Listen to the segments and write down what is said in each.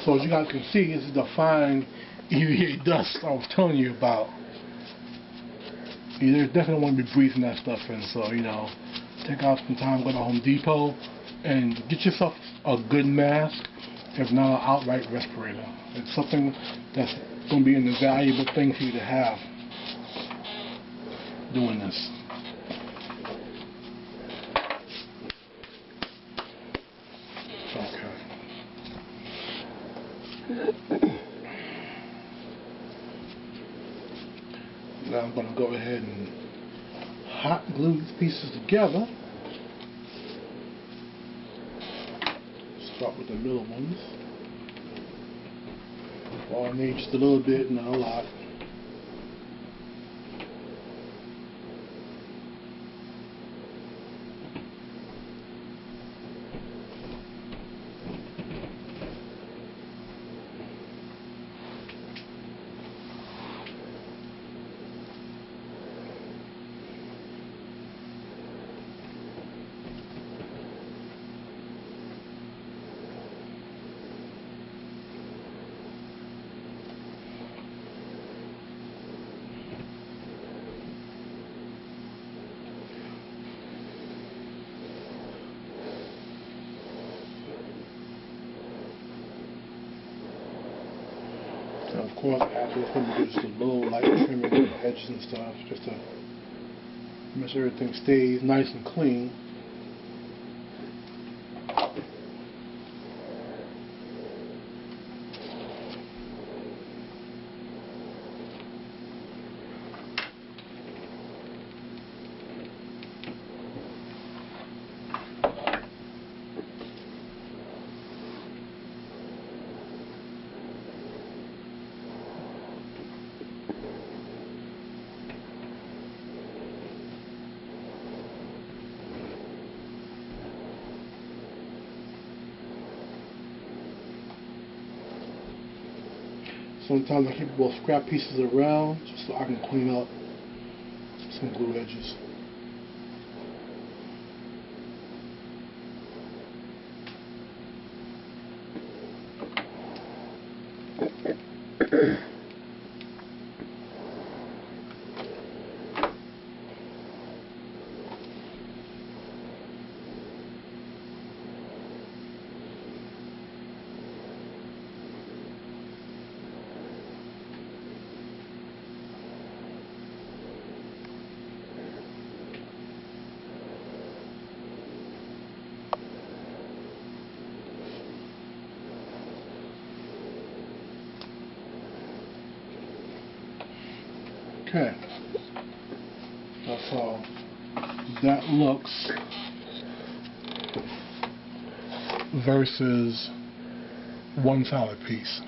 So as you guys can see, this is the fine EVA dust I was telling you about. You definitely want to be breathing that stuff in, so you know, take out some time, go to Home Depot, and get yourself a good mask, if not an outright respirator. It's something that's going to be an invaluable thing for you to have doing this. Now I'm going to go ahead and hot glue these pieces together. Start with the middle ones. All I need just a little bit, not a lot. And of course, after this, we do just a little light trimming of the edges and stuff, just to make sure everything stays nice and clean. Sometimes I keep both scrap pieces around just so I can clean up some glue edges. Okay, that's how that looks versus one solid piece.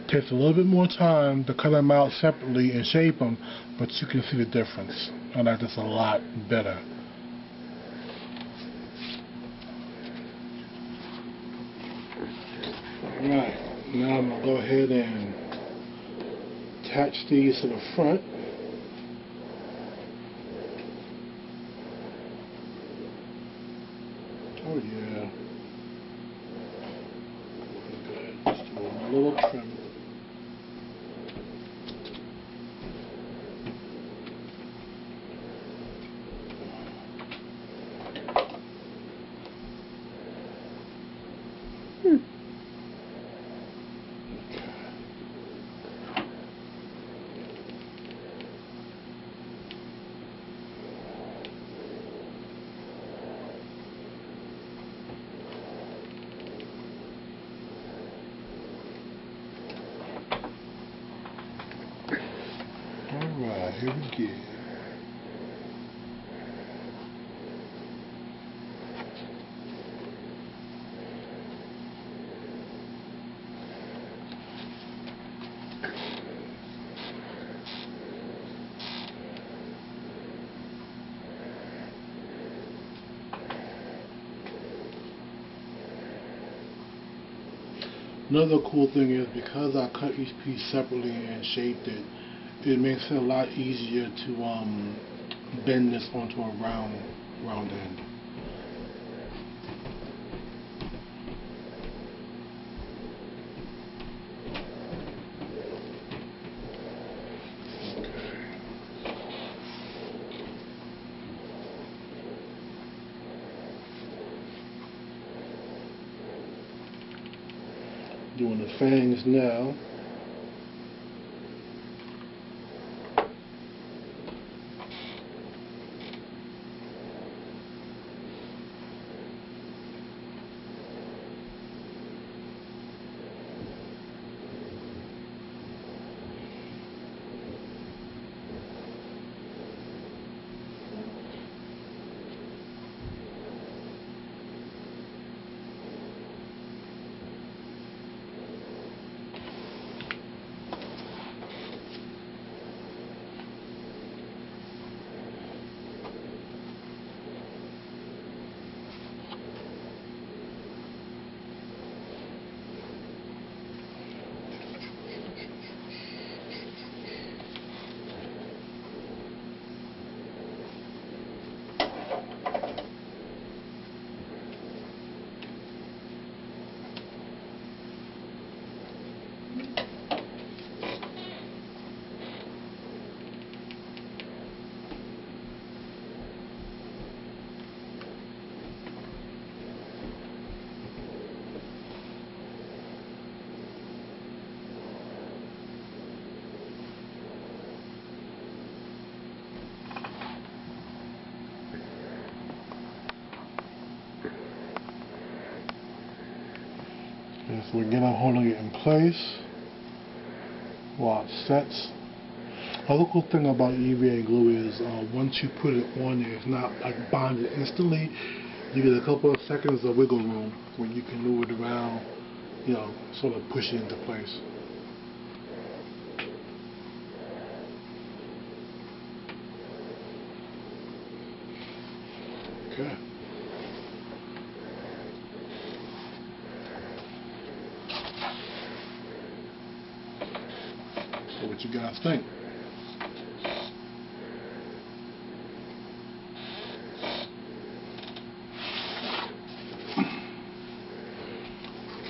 Takes a little bit more time to cut them out separately and shape them, but you can see the difference, and that's just a lot better. Alright, now I'm going to go ahead and attach these to the front. Oh yeah. Good. Just do a little trim. Alright, here we go. Another cool thing is because I cut each piece separately and shaped it, it makes it a lot easier to bend this onto a round end. Doing the fangs now. And so again, I'm holding it in place while it sets. Another cool thing about EVA glue is once you put it on there, it's not like bonded instantly. You get a couple of seconds of wiggle room when you can move it around, you know, sort of push it into place. Okay. So what you guys think?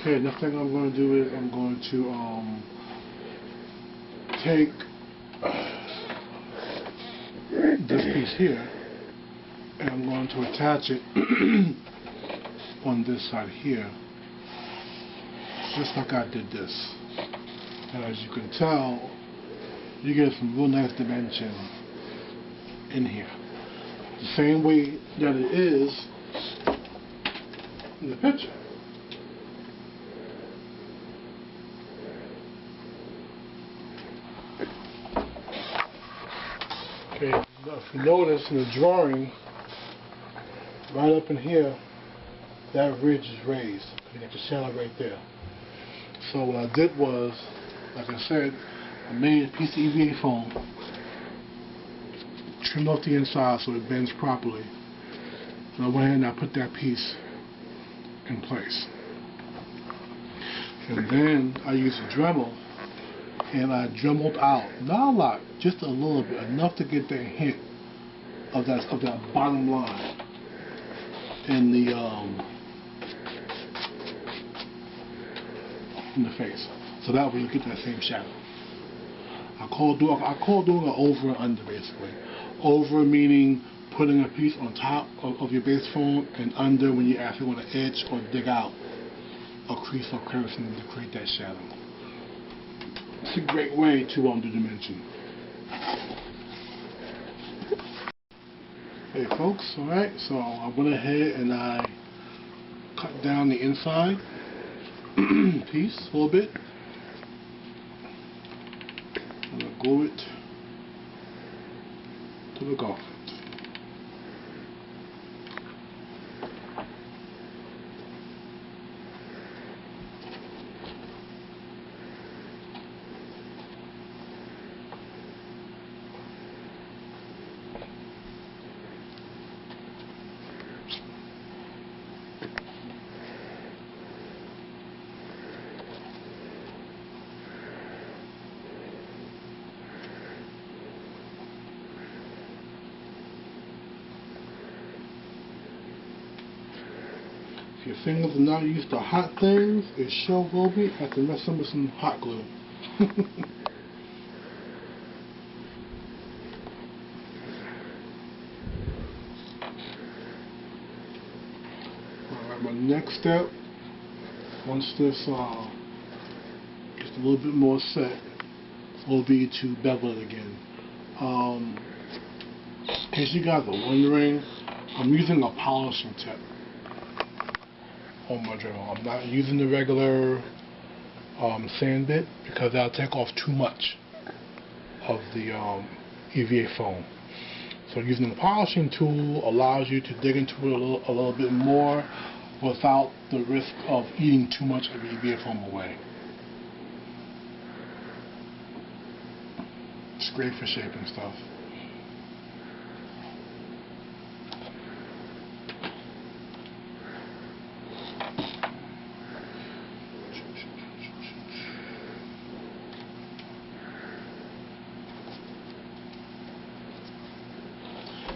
Okay, next thing I'm going to do is I'm going to take this piece here and I'm going to attach it on this side here, just like I did this. And as you can tell, you get some real nice dimension in here. The same way that it is in the picture. Okay, if you notice in the drawing, right up in here, that ridge is raised. You got the shadow right there. So what I did was, like I said, I made a piece of EVA foam, trimmed off the inside so it bends properly. And I went ahead and I put that piece in place. And then I used a Dremel, and I dremeled out, not a lot, just a little bit, enough to get that hint of that bottom line in the face. So that way you get that same shadow. I call doing an over and under basically. Over meaning putting a piece on top of your base foam, and under when you actually want to edge or dig out a crease or crevice to create that shadow. It's a great way to do dimension. Hey folks, alright, so I went ahead and I cut down the inside piece a little bit. I'm going to glue it to the garment. If your fingers are not used to hot things, it sure will be. I have to mess them with some hot glue. Alright, my next step, once this a little bit more set will be to bevel it again. In case you guys are wondering, I'm using a polishing tip on my drill. I'm not using the regular sand bit because that'll take off too much of the EVA foam. So using the polishing tool allows you to dig into it a little bit more without the risk of eating too much of the EVA foam away. It's great for shaping stuff.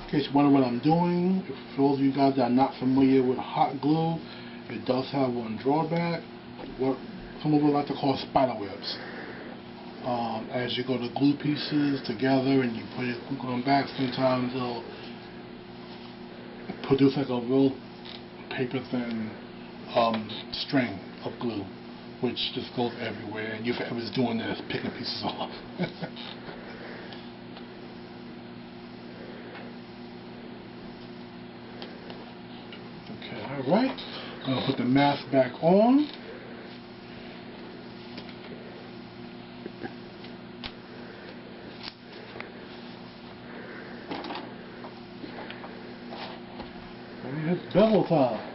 In case you're wondering what I'm doing, for those of you guys that are not familiar with hot glue, it does have one drawback, what some people like to call spider webs. As you go to glue pieces together and you put your glue gun back, sometimes it'll produce like a real paper thin string of glue, which just goes everywhere, and you're forever just doing this, picking pieces off. Alright, I'm going to put the mask back on. And it's bevel time.